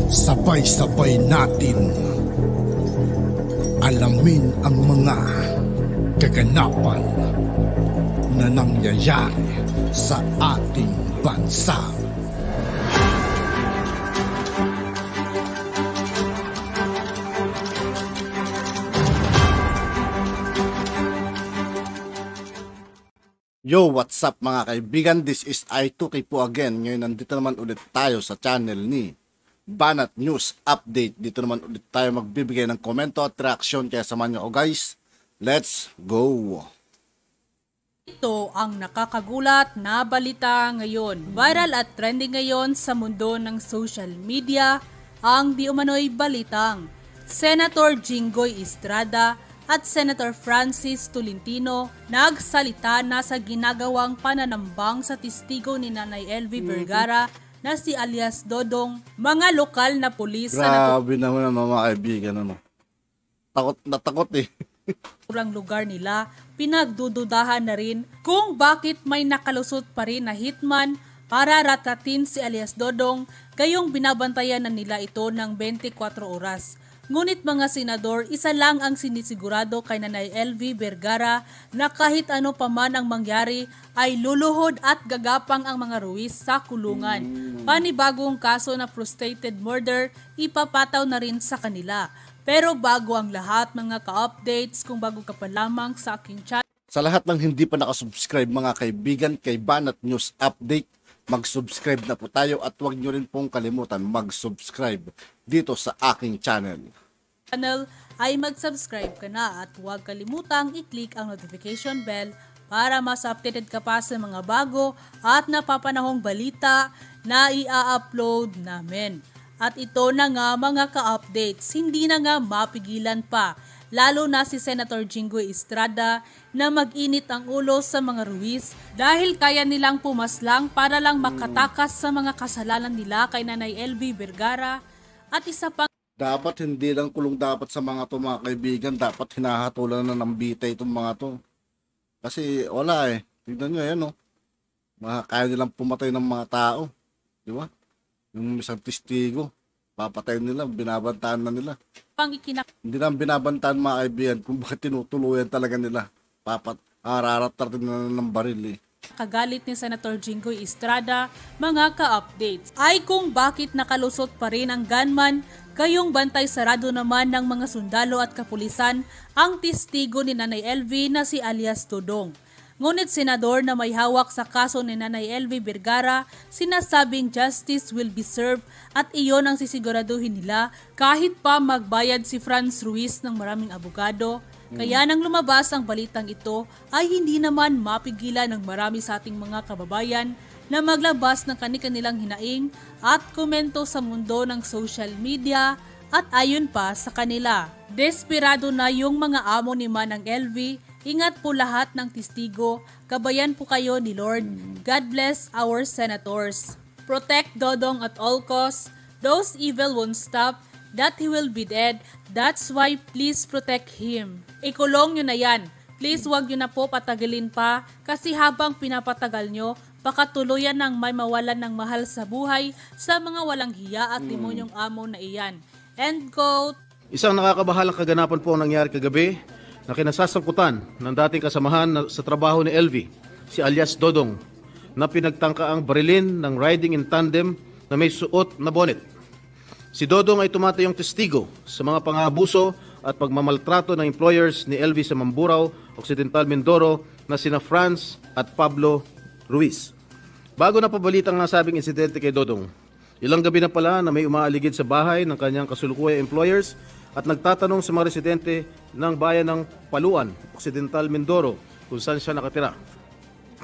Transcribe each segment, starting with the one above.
Sabay-sabay natin alamin ang mga kaganapan na nangyayari sa ating bansa. Yo, what's up mga kaibigan? This is I2K po again. Ngayon nandito naman ulit tayo sa channel ni Banat News Update. Dito naman ulit tayo magbibigay ng komento at reaksyon. Kaya samahan nyo ako guys. Let's go! Ito ang nakakagulat na balita ngayon. Viral at trending ngayon sa mundo ng social media ang di umano'y balitang Senator Jinggoy Estrada at Senator Francis Tolentino nagsalita na sa ginagawang pananambang sa testigo ni Nanay LV Vergara na si alias Dodong, mga lokal na pulis sa Grabe naman ang mga kaibigan. Ano? Takot na takot eh. naturang lugar nila, pinagdududahan na rin kung bakit may nakalusot pa rin na hitman para ratatin si alias Dodong, gayong binabantayan na nila ito ng 24 oras. Ngunit mga senador, isa lang ang sinisigurado kay Nanay LV Vergara na kahit ano pa man ang mangyari ay luluhod at gagapang ang mga Ruiz sa kulungan. Panibagong kaso na frustrated murder, ipapataw na rin sa kanila. Pero bago ang lahat mga ka-updates, kung bago ka pa lamang sa aking channel. Sa lahat ng hindi pa nakasubscribe mga kaibigan kay Banat News Update, mag-subscribe na po tayo at huwag nyo rin pong kalimutan mag-subscribe dito sa aking channel Ay mag-subscribe ka na at huwag kalimutang i-click ang notification bell para mas updated ka pa sa mga bago at napapanahong balita na i-upload namin. At ito na nga mga ka-updates, hindi na nga mapigilan pa, lalo na si Senator Jinggoy Estrada na mag-init ang ulo sa mga Ruiz dahil kaya nilang pumaslang para lang makatakas sa mga kasalanan nila kay Nanay LV Vergara. At isa pang dapat hindi lang kulong dapat sa mga to mga kaibigan, dapat hinahatulan na ng bitay itong mga to. Kasi wala eh, tignan nyo yan kaya nilang pumatay ng mga tao, di ba? Yung isang testigo, papatayin nila, binabantaan na nila. Hindi lang binabantaan mga kaibigan kung bakit tinutuluyan talaga nila. Raratratin na ng baril eh. Kagalit ni Senator Jinggoy Estrada, mga ka-updates, ay kung bakit nakalusot pa rin ang gunman, gayong bantay sarado naman ng mga sundalo at kapulisan ang testigo ni Nanay LV na si alias Dodong. Ngunit senador na may hawak sa kaso ni Nanay LV Vergara, sinasabing justice will be served at iyon ang sisiguraduhin nila kahit pa magbayad si Franz Ruiz ng maraming abogado. Kaya nang lumabas ang balitang ito ay hindi naman mapigilan ng marami sa ating mga kababayan na maglabas ng kanilang hinaing at komento sa mundo ng social media. At ayon pa sa kanila, desperado na yung mga amo ni Manang LV. Ingat po lahat ng testigo, gabayan po kayo ni Lord. God bless our senators. Protect Dodong at all costs. Those evil won't stop, that he will be dead. That's why please protect him. Ikulong nyo na yan. Please wag nyo na po patagalin pa kasi habang pinapatagal nyo, baka tuluyan ng may mawalan ng mahal sa buhay sa mga walang hiya at demonyong amo na iyan. End quote. Isang nakakabahalang kaganapan po ang nangyari kagabi na kinasasangkutan ng dating kasamahan sa trabaho ni LV, si alias Dodong, na pinagtangka ang barilin ng riding in tandem na may suot na bonnet. Si Dodong ay tumatayong testigo sa mga pang-aabuso at pagmamaltrato ng employers ni LV sa Mamburao, Occidental Mindoro na sina Franz at Pablo Ruiz. Bago na pabalitang nasabing insidente kay Dodong, ilang gabi na pala na may umaaligid sa bahay ng kanyang kasulukuyang employers at nagtatanong sa mga residente ng bayan ng Paluan, Occidental Mindoro, kung saan siya nakatira.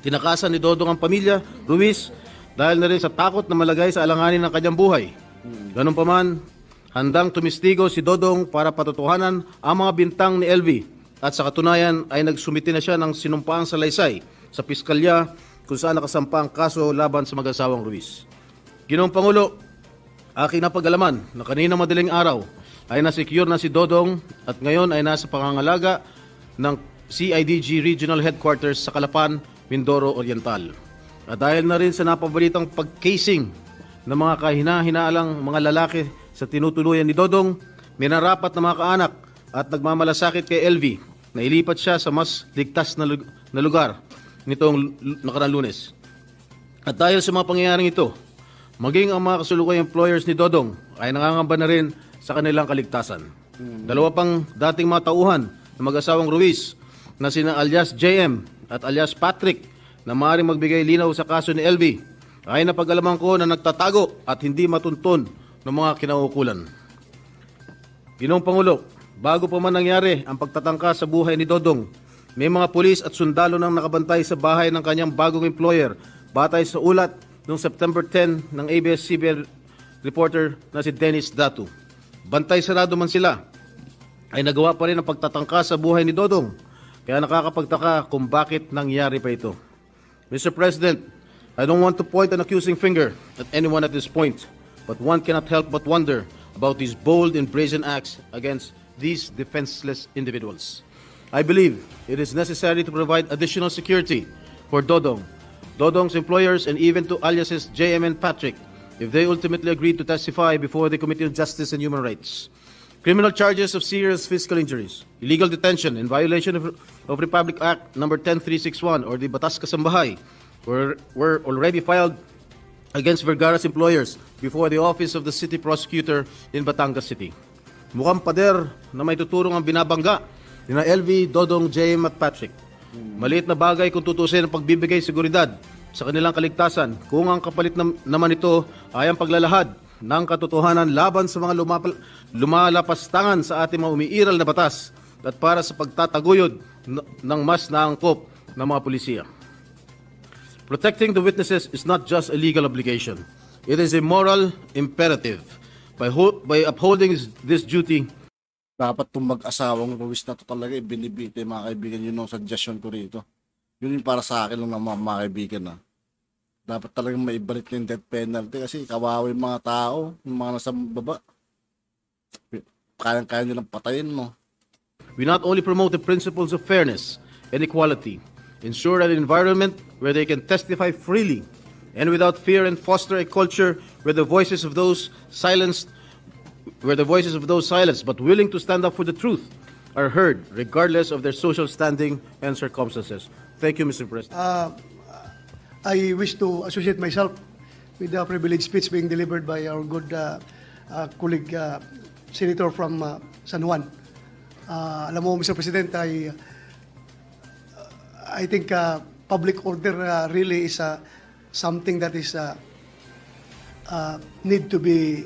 Tinakasan ni Dodong ang pamilya Ruiz dahil na rin sa takot na malagay sa alanganin ng kanyang buhay. Ganun pa man, handang tumistigo si Dodong para patotohanan ang mga bintang ni LV at sa katunayan ay nagsumiti na siya ng sinumpaang salaysay sa piskalya kung saan nakasampa ang kaso laban sa mag-asawang Ruiz. Ginoong Pangulo, aking napag-alaman na kanina madaling araw ay nasecure na si Dodong at ngayon ay nasa pangangalaga ng CIDG Regional Headquarters sa Calapan, Mindoro Oriental. At dahil na rin sa napabalitang pag-casing ng mga kahina-hinaalang mga lalaki sa tinutuluyan ni Dodong, minarapat na mga kaanak at nagmamalasakit kay LV na ilipat siya sa mas ligtas na lugar nitong nakaraang Lunes. At dahil sa mga pangyayaring ito, maging ang mga kasulukuyang employers ni Dodong ay nangangamba na rin sa kanilang kaligtasan. Dalawa pang dating mga tauhan na mag-asawang Ruiz na sina alias JM at alias Patrick na maaaring magbigay linaw sa kaso ni LV ay napag-alaman ko na nagtatago at hindi matuntun ng mga kinaukulan. Ginoong Pangulo, bago pa man nangyari ang pagtatangka sa buhay ni Dodong, may mga pulis at sundalo nang nakabantay sa bahay ng kanyang bagong employer batay sa ulat noong September 10 ng ABS-CBN reporter na si Dennis Datu. Bantay sarado man sila, ay nagawa pa rin ang pagtatangka sa buhay ni Dodong, kaya nakakapagtaka kung bakit nangyari pa ito. Mr. President, I don't want to point an accusing finger at anyone at this point, but one cannot help but wonder about these bold and brazen acts against these defenseless individuals. I believe it is necessary to provide additional security for Dodong's employers, and even to aliases JM and Patrick, if they ultimately agree to testify before the Committee on Justice and Human Rights. Criminal charges of serious physical injuries, illegal detention, and violation of Republic Act No. 10361 or the Batas Kasambahay were already filed against Vergara's employers before the office of the city prosecutor in Batangas City. Mukhang pader na may tuturong ang binabangga ni na LV, Dodong, JM at Patrick. Maliit na bagay kung tutusin ang pagbibigay seguridad sa kanilang kaligtasan kung ang kapalit naman ito ay ang paglalahad ng katotohanan laban sa mga lumalapastangan sa ating mga umiiral na batas at para sa pagtataguyod ng mas naangkop ng mga pulisya. Protecting the witnesses is not just a legal obligation. It is a moral imperative. By upholding this duty, Dapat itong mag-asawang Ruiz na to talaga binibite, mga kaibigan. Yun ang suggestion ko rito. Yun yung para sa akin lang ng mga kaibigan na. Dapat talagang maibalik yung death penalty kasi kawawa yung mga tao, yung mga nasa baba. Kayang-kaya nilang patayin mo. we not only promote the principles of fairness and equality, ensure an environment where they can testify freely and without fear, and foster a culture where the voices of those silenced but willing to stand up for the truth are heard regardless of their social standing and circumstances. Thank you, Mr. President. I wish to associate myself with the privileged speech being delivered by our good colleague, Senator from San Juan. Alam mo, Mr. President, I think public order really is something that is need to be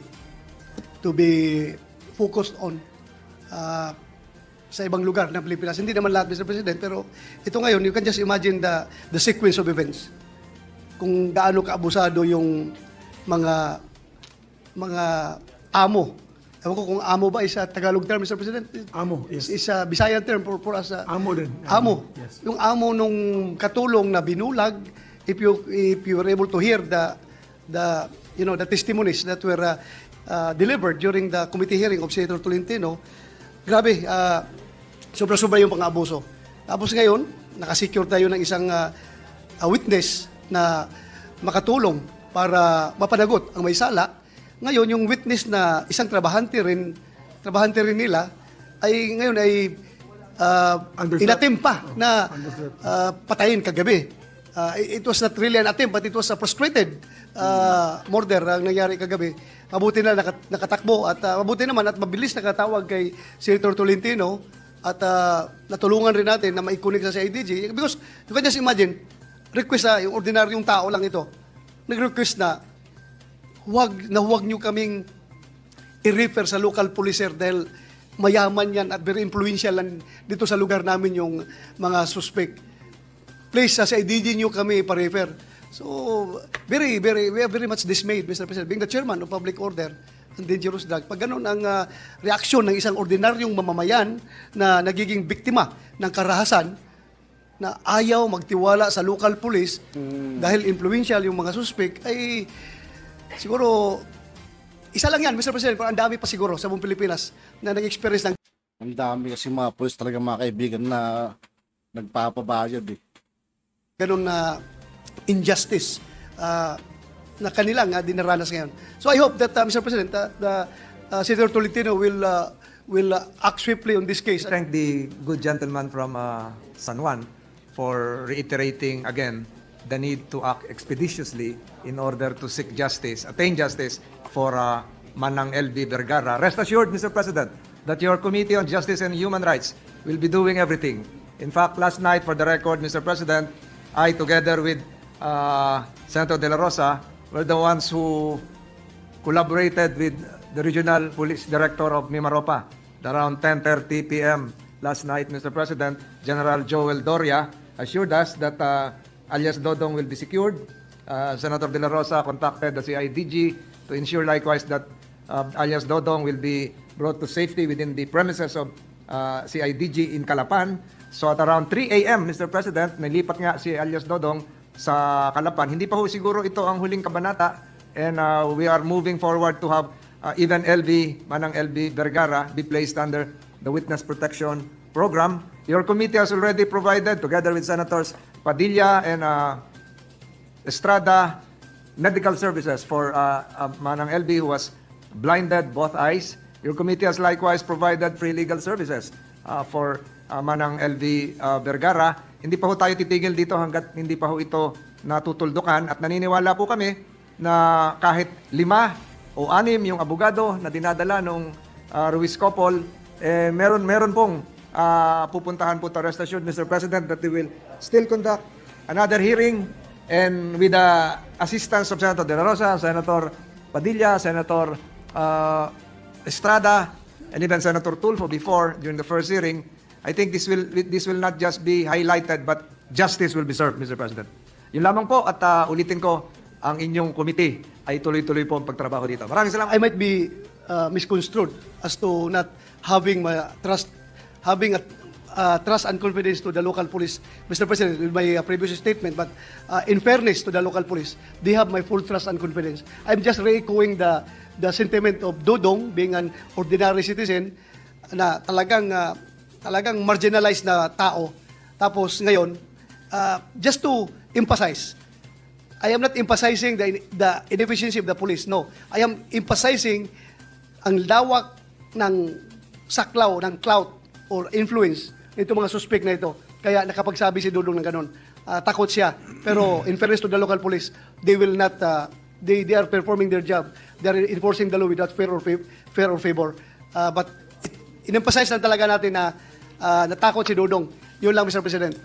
focused on sa ibang lugar ng Pilipinas. Hindi naman lahat, Mr. President, pero ito ngayon, you can just imagine the sequence of events. Kung gaano kaabusado yung mga amo. Ewan ko kung amo ba is a Tagalog term, Mr. President? Amo, yes. Is a Visayan term for us. Amo din. Amo. Yes. Yung amo nung katulong na binulag, if you were able to hear the testimonies that were delivered during the committee hearing of Senator Tolentino, grabe, sobra-sobra yung pang-abuso. Tapos ngayon, nakasecure tayo ng isang witness na makatulong para mapanagot ang may sala. Ngayon, yung witness na isang trabahante rin nila, ay ngayon ay inatim pa na patayin kagabi. It was not really an attempt, but it was a frustrated murder ang nangyari kagabi. Mabuti na nakatakbo at mabuti naman at mabilis nakatawag kay Senator Tolentino at natulungan rin natin na maikunik sa CIDG. Because you can just imagine, request yung ordinaryong tao lang ito, nag-request na huwag nyo kaming i-refer sa local police dahil mayaman yan at very influential lang dito sa lugar namin yung mga suspect. Please, sa CIDG nyo kami pa-refer. So, we are very much dismayed, Mr. President, being the chairman of Public Order and Dangerous Drug. Pag ganun ang reaksyon ng isang ordinaryong mamamayan na nagiging biktima ng karahasan, na ayaw magtiwala sa local police dahil influential yung mga suspect, ay siguro, isa lang yan, Mr. President, pero ang dami pa siguro sa buong Pilipinas na nag-experience ng... Ang dami kasi mga police talaga, mga kaibigan, na nagpapabayad eh. Ganun na injustice na kanilang dinaranas ngayon. So I hope that, Mr. President, the Senator Tolentino will act swiftly on this case. Thank the good gentleman from San Juan for reiterating again the need to act expeditiously in order to seek justice, attain justice for Manang LV Vergara. Rest assured, Mr. President, that your Committee on Justice and Human Rights will be doing everything. In fact, last night, for the record, Mr. President, I, together with Senator De La Rosa, were the ones who collaborated with the Regional Police Director of Mimaropa around 10:30 p.m. last night, Mr. President. General Joel Doria assured us that alias Dodong will be secured. Senator De La Rosa contacted the CIDG to ensure likewise that alias Dodong will be brought to safety within the premises of CIDG in Calapan. So at around 3 a.m., Mr. President, nilipat nga si alias Dodong sa Calapan. Hindi pa ho siguro ito ang huling kabanata, and we are moving forward to have even Manang LV Vergara be placed under the Witness Protection Program. Your committee has already provided, together with Senators Padilla and Estrada, medical services for Manang LV, who was blinded both eyes. Your committee has likewise provided free legal services for Manang LV Vergara. Hindi pa ho tayo titigil dito hanggat hindi pa ho ito natutuldukan, at naniniwala po kami na kahit 5 o 6 yung abogado na dinadala nung Ruiz Couple, meron pong pupuntahan po to. Rest assured, Mr. President, that they will still conduct another hearing, and with the assistance of Senator De La Rosa, Senator Padilla, Senator Estrada, and even Senator Tulfo before, during the first hearing, I think this will not just be highlighted, but justice will be served, Mr. President. Yun lamang po, at ulitin ko, ang inyong committee ay tuloy-tuloy po ang pagtrabaho dito. Maraming salamat. I might be misconstrued as to not having trust and confidence to the local police, Mr. President, with my previous statement. But in fairness to the local police, they have my full trust and confidence. I'm just re-echoing the sentiment of Dodong being an ordinary citizen na talagang marginalized na tao. Tapos ngayon, just to emphasize, I am not emphasizing the inefficiency of the police. No. I am emphasizing ang lawak ng saklaw, ng clout or influence nito mga suspect na ito. Kaya nakapagsabi si Dodong ng ganun. Takot siya. Pero in fairness to the local police, they will not, they are performing their job. They are enforcing the law without fear or favor. But in-emphasize lang talaga natin na natakot si Dodong. Yun lang, Mr. President.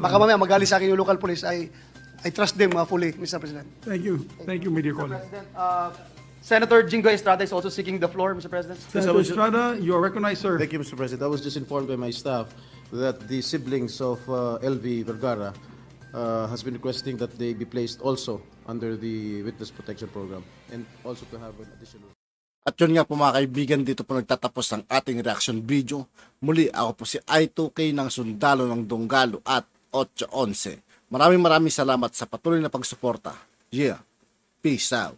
Baka mamaya magalit sa akin yung local police. I trust them fully, Mr. President. Thank you. Thank you, Media Colleague. Senator Jingo Estrada is also seeking the floor, Mr. President. Senator Estrada, you are recognized, sir. Thank you, Mr. President. I was just informed by my staff that the siblings of LV Vergara has been requesting that they be placed also under the Witness Protection Program, and also to have an additional... At yun nga po mga kaibigan, dito po nagtatapos ang ating reaction video. Muli, ako po si I2K ng Sundalo ng Donggalo at 811. Maraming salamat sa patuloy na pagsuporta. Yeah. Peace out.